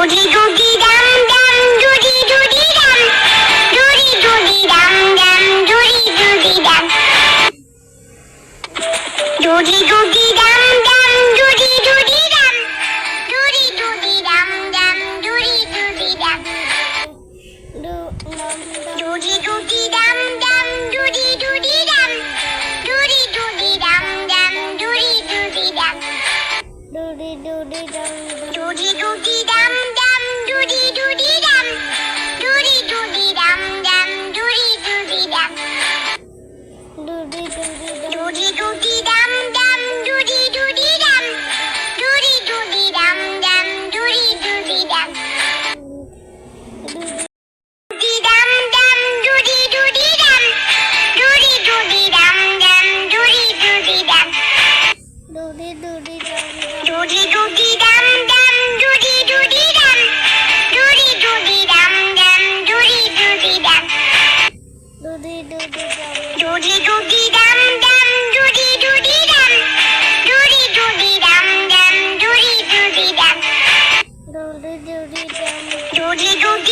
Doody doody dum dum, doody doody dum, doody doody dum dum, doody doody dum, doody doody dum dum, doody doody dum, doody doody dum dum, doody doody dum, doody doody dum dum, doody doody dum, doody doody dum dum, doody doody dum, doody doody dum, doody doody dum dum, doody doody dum, doody doody dum dum, doody doody dum, doody doody dum dum, doody doody dum, doody doody dum dum, doody doody dum, doody dum dum, doody doody dum, doody doody dum dum, doody doody dum, doody doody dum, doody doody dum dum, doody doody dum, doody doody dum dum, doody doody dum, doody doody dum, doody doody dum dum, doody doody dum, doody doody dum dum, doody doody dum, doody doody dum, doody doody